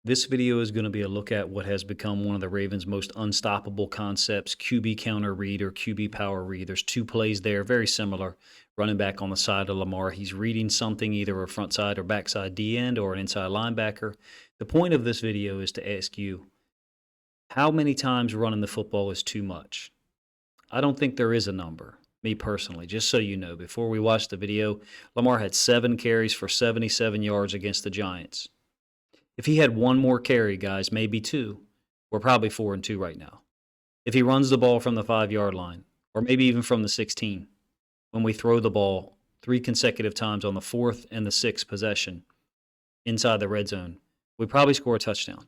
This video is going to be a look at what has become one of the Ravens' most unstoppable concepts, QB counter read or QB power read. There's two plays there, very similar. Running back on the side of Lamar, he's reading something, either a front side or backside D end or an inside linebacker. The point of this video is to ask you, how many times running the football is too much? I don't think there is a number, me personally, just so you know. Before we watch the video, Lamar had 7 carries for 77 yards against the Giants. If he had one more carry, guys, maybe 2, we're probably 4-2 right now. If he runs the ball from the 5-yard line, or maybe even from the 16, when we throw the ball 3 consecutive times on the 4th and the 6th possession inside the red zone, we probably score a touchdown.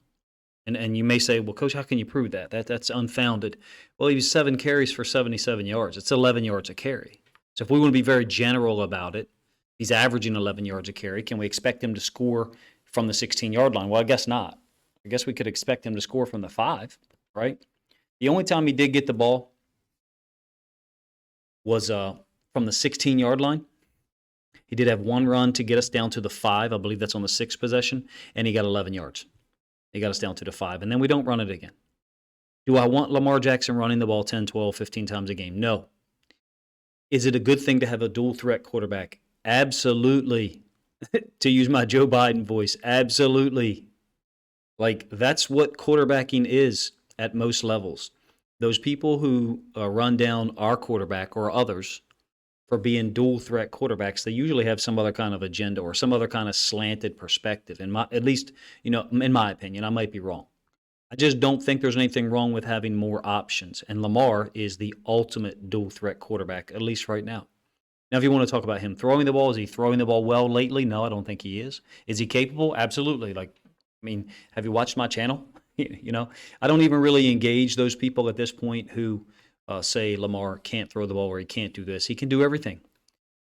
And you may say, well, Coach, how can you prove that? That's unfounded. Well, he was 7 carries for 77 yards. It's 11 yards a carry. So if we want to be very general about it, he's averaging 11 yards a carry. Can we expect him to score from the 16-yard line? Well, I guess not. I guess we could expect him to score from the 5, right? The only time he did get the ball was from the 16-yard line. He did have one run to get us down to the 5. I believe that's on the 6th possession, and he got 11 yards. He got us down to the 5, and then we don't run it again. Do I want Lamar Jackson running the ball 10, 12, 15 times a game? No. Is it a good thing to have a dual-threat quarterback? Absolutely. To use my Joe Biden voice, absolutely. Like, that's what quarterbacking is at most levels. Those people who run down our quarterback or others for being dual-threat quarterbacks, they usually have some other kind of agenda or some other kind of slanted perspective. At least, in my opinion, I might be wrong. I just don't think there's anything wrong with having more options. And Lamar is the ultimate dual-threat quarterback, at least right now. Now, if you want to talk about him throwing the ball, is he throwing the ball well lately? No, I don't think he is. Is he capable? Absolutely. Have you watched my channel? I don't even really engage those people at this point who say Lamar can't throw the ball or he can't do this. He can do everything.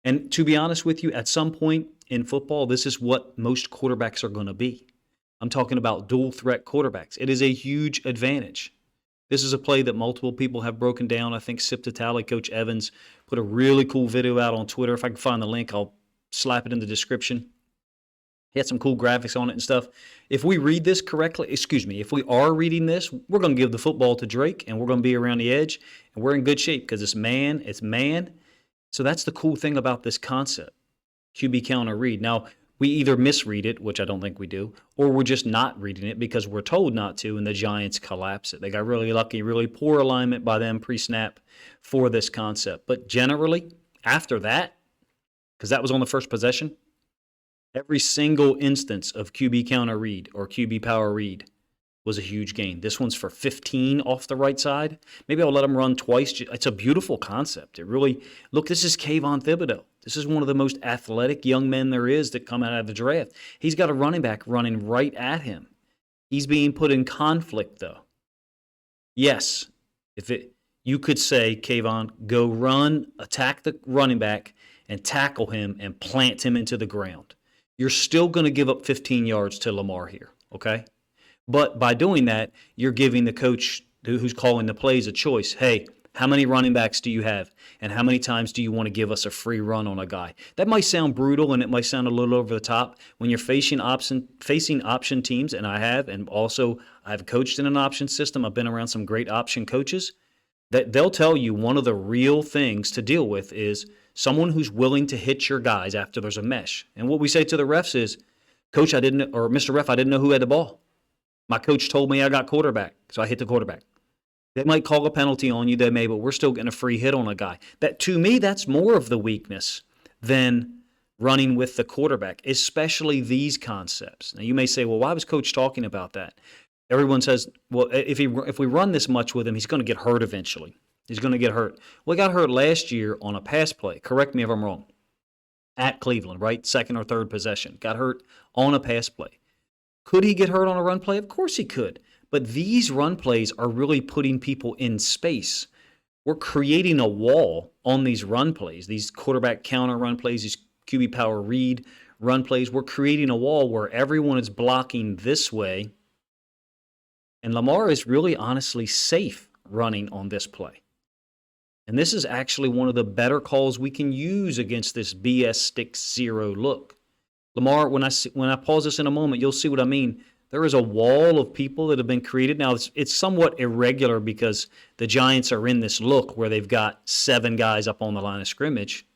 And to be honest with you, at some point in football, this is what most quarterbacks are going to be. I'm talking about dual threat quarterbacks. It is a huge advantage. This is a play that multiple people have broken down. I think Sip Tally, Coach Evans, put a really cool video out on Twitter. If I can find the link, I'll slap it in the description. He had some cool graphics on it and stuff. If we read this correctly, if we are reading this, we're going to give the football to Drake, and we're going to be around the edge, and we're in good shape because it's man. So that's the cool thing about this concept, QB counter read. Now, we either misread it, which I don't think we do, or we're just not reading it because we're told not to, and the Giants collapse it. They got really lucky, really poor alignment by them pre-snap for this concept. But generally, after that, because that was on the first possession, every single instance of QB counter read or QB power read was a huge gain. This one's for 15 off the right side. Maybe I'll let him run twice. It's a beautiful concept. It really, look, this is Kayvon Thibodeau. This is one of the most athletic young men there is that come out of the draft. He's got a running back running right at him. He's being put in conflict, though. Yes, you could say, Kayvon, go run, attack the running back, and tackle him and plant him into the ground. You're still going to give up 15 yards to Lamar here, okay? But by doing that, you're giving the coach who's calling the plays a choice. Hey, how many running backs do you have? And how many times do you want to give us a free run on a guy? That might sound brutal and it might sound a little over the top. When you're facing option teams, and I have, and also I've coached in an option system. I've been around some great option coaches. That they'll tell you one of the real things to deal with is someone who's willing to hit your guys after there's a mesh. And what we say to the refs is, Coach, Mr. Ref, I didn't know who had the ball. My coach told me I got quarterback, so I hit the quarterback. They might call a penalty on you, they may, but we're still getting a free hit on a guy. That, to me, that's more of the weakness than running with the quarterback, especially these concepts. Now, you may say, well, why was Coach talking about that? Everyone says, well, if we run this much with him, he's going to get hurt eventually. He's going to get hurt. Well, he got hurt last year on a pass play. Correct me if I'm wrong. At Cleveland, right? Second or third possession. Got hurt on a pass play. Could he get hurt on a run play? Of course he could. But these run plays are really putting people in space. We're creating a wall on these run plays, these quarterback counter run plays, these QB power read run plays. We're creating a wall where everyone is blocking this way. And Lamar is really honestly safe running on this play. And this is actually one of the better calls we can use against this BS stick zero look. Lamar, when I pause this in a moment, you'll see what I mean. There is a wall of people that have been created. Now, it's somewhat irregular because the Giants are in this look where they've got 7 guys up on the line of scrimmage.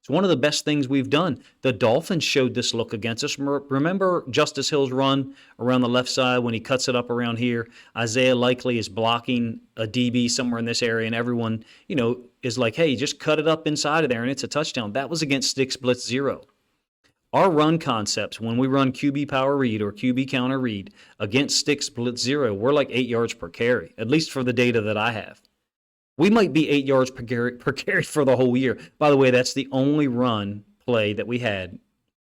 It's one of the best things we've done. The Dolphins showed this look against us. Remember Justice Hill's run around the left side when he cuts it up around here? Isaiah Likely is blocking a DB somewhere in this area, and everyone, is like, hey, just cut it up inside of there, and it's a touchdown. That was against Sticks Blitz 0. Our run concepts, when we run QB power read or QB counter read against Sticks Blitz 0, we're like 8 yards per carry, at least for the data that I have. We might be 8 yards per carry for the whole year. By the way, that's the only run play that we had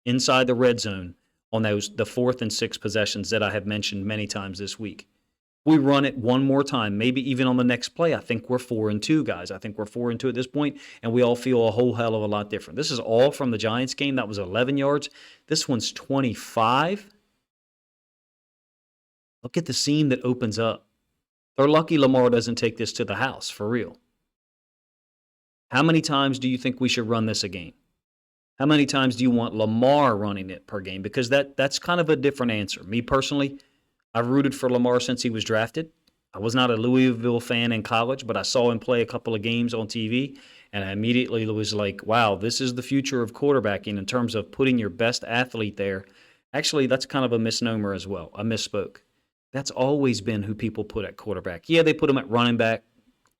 inside the red zone on the 4th and 6th possessions that I have mentioned many times this week. We run it one more time, maybe even on the next play. I think we're 4-2, guys. I think we're 4-2 at this point, and we all feel a whole hell of a lot different. This is all from the Giants game. That was 11 yards. This one's 25. Look at the seam that opens up. They're lucky Lamar doesn't take this to the house, for real. How many times do you think we should run this a game? How many times do you want Lamar running it per game? Because that's kind of a different answer. Me personally, I've rooted for Lamar since he was drafted. I was not a Louisville fan in college, but I saw him play a couple of games on TV, and I immediately was like, wow, this is the future of quarterbacking in terms of putting your best athlete there. Actually, that's kind of a misnomer as well. I misspoke. That's always been who people put at quarterback. Yeah, they put him at running back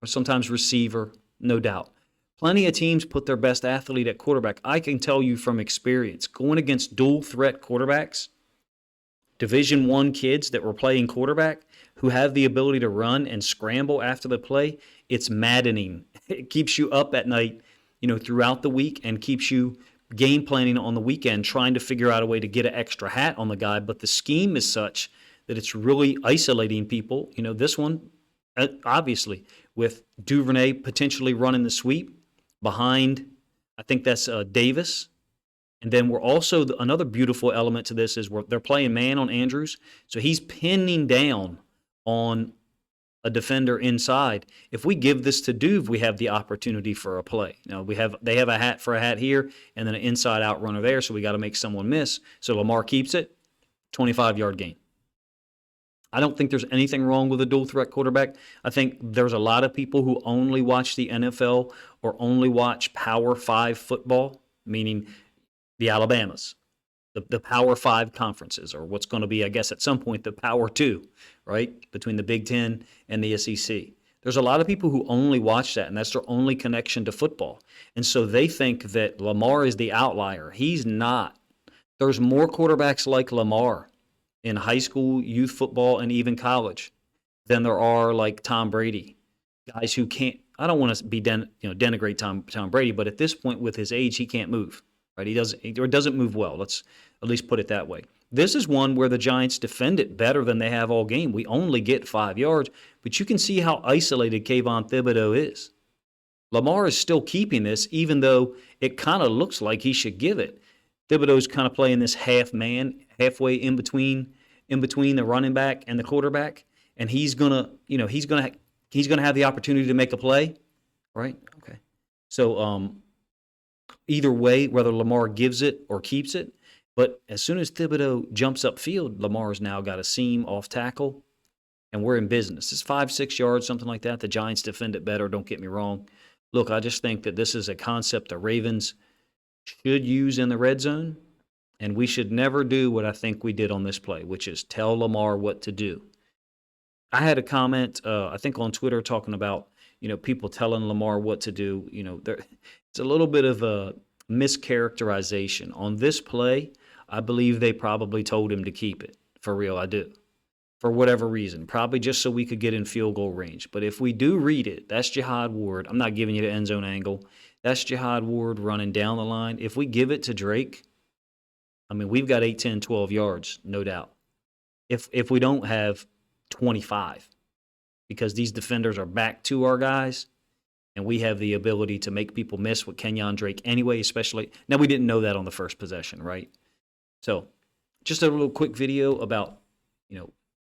or sometimes receiver, no doubt. Plenty of teams put their best athlete at quarterback. I can tell you from experience, going against dual threat quarterbacks, Division I kids that were playing quarterback who have the ability to run and scramble after the play, it's maddening. It keeps you up at night, throughout the week and keeps you game planning on the weekend, trying to figure out a way to get an extra hat on the guy. But the scheme is such that it's really isolating people. This one, obviously, with Duvernay potentially running the sweep behind, I think that's Davis. And then we're also, another beautiful element to this is they're playing man on Andrews. So he's pinning down on a defender inside. If we give this to Duve, we have the opportunity for a play. They have a hat for a hat here and then an inside out runner there. So we got to make someone miss. So Lamar keeps it, 25-yard gain. I don't think there's anything wrong with a dual threat quarterback. I think there's a lot of people who only watch the NFL or only watch Power 5 football, meaning the Alabamas, the Power 5 conferences, or what's going to be, I guess, at some point the Power 2, right, between the Big Ten and the SEC. There's a lot of people who only watch that, and that's their only connection to football. And so they think that Lamar is the outlier. He's not. There's more quarterbacks like Lamar in high school, youth football, and even college than there are like Tom Brady. Guys who can't, I don't want to be denigrate Tom Brady, but at this point with his age, he can't move. Right? He doesn't move well. Let's at least put it that way. This is one where the Giants defend it better than they have all game. We only get 5 yards, but you can see how isolated Kayvon Thibodeau is. Lamar is still keeping this, even though it kind of looks like he should give it. Thibodeau's kind of playing this half man, halfway in between the running back and the quarterback, and he's gonna have the opportunity to make a play, right? Okay. So either way, whether Lamar gives it or keeps it, but as soon as Thibodeau jumps upfield, Lamar's now got a seam off tackle, and we're in business. It's 5-6 yards, something like that. The Giants defend it better. Don't get me wrong. Look, I just think that this is a concept the Ravens should use in the red zone, and we should never do what I think we did on this play, which is tell Lamar what to do. I had a comment, I think on Twitter, talking about people telling Lamar what to do. It's a little bit of a mischaracterization on this play. I believe they probably told him to keep it. For real, I do. For whatever reason, probably just so we could get in field goal range. But if we do read it, that's Jihad Ward. I'm not giving you the end zone angle. That's Jihad Ward running down the line. If we give it to Drake, we've got 8, 10, 12 yards, no doubt. If we don't have 25, because these defenders are back to our guys, and we have the ability to make people miss with Kenyon Drake anyway, especially. Now, we didn't know that on the first possession, right? So just a little quick video about,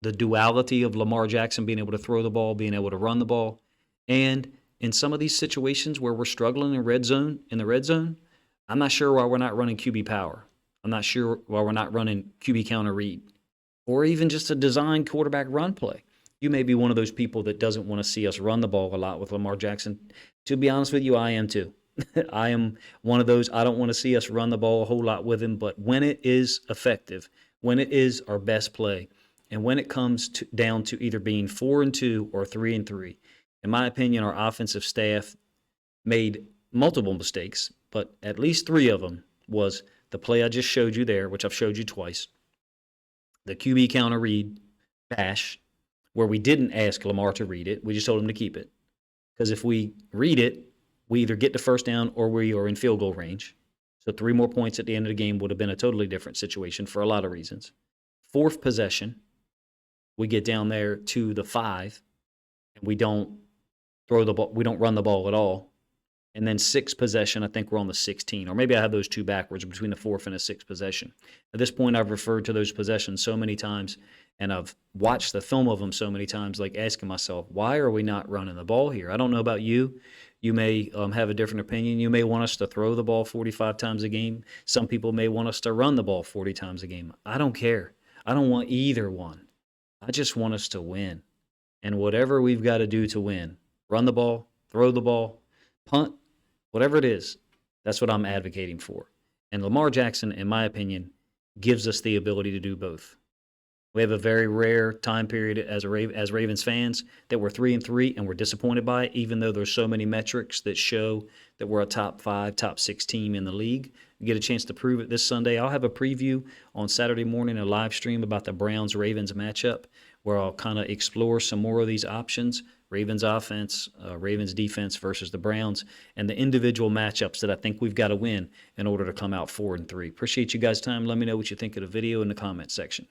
the duality of Lamar Jackson being able to throw the ball, being able to run the ball. And in some of these situations where we're struggling in the red zone, I'm not sure why we're not running QB power. I'm not sure why we're not running QB counter read. or even just a design quarterback run play. You may be one of those people that doesn't want to see us run the ball a lot with Lamar Jackson. To be honest with you, I am too. I am one of those. I don't want to see us run the ball a whole lot with him, but when it is effective, when it is our best play, and when it comes down to either being 4-2 or 3-3, in my opinion, our offensive staff made multiple mistakes, but at least 3 of them was the play I just showed you there, which I've showed you twice, the QB counter read bash, where we didn't ask Lamar to read it. We just told him to keep it. Because if we read it, we either get the first down or we are in field goal range. So 3 more points at the end of the game would have been a totally different situation for a lot of reasons. 4th possession, we get down there to the 5, and we don't throw the ball. We don't run the ball at all. And then 6th possession, I think we're on the 16, or maybe I have those 2 backwards between the 4th and the 6th possession. At this point, I've referred to those possessions so many times, and I've watched the film of them so many times, like asking myself, why are we not running the ball here? I don't know about you. You may have a different opinion. You may want us to throw the ball 45 times a game. Some people may want us to run the ball 40 times a game. I don't care. I don't want either one. I just want us to win. And whatever we've got to do to win, run the ball, throw the ball, punt, whatever it is, that's what I'm advocating for. And Lamar Jackson, in my opinion, gives us the ability to do both. We have a very rare time period as Ravens fans that we're 3-3 and we're disappointed by it, even though there's so many metrics that show that we're a top 5, top 6 team in the league. You get a chance to prove it this Sunday. I'll have a preview on Saturday morning, a live stream about the Browns-Ravens matchup, where I'll kind of explore some more of these options. Ravens offense, Ravens defense versus the Browns, and the individual matchups that I think we've got to win in order to come out 4-3. Appreciate you guys' time. Let me know what you think of the video in the comments section.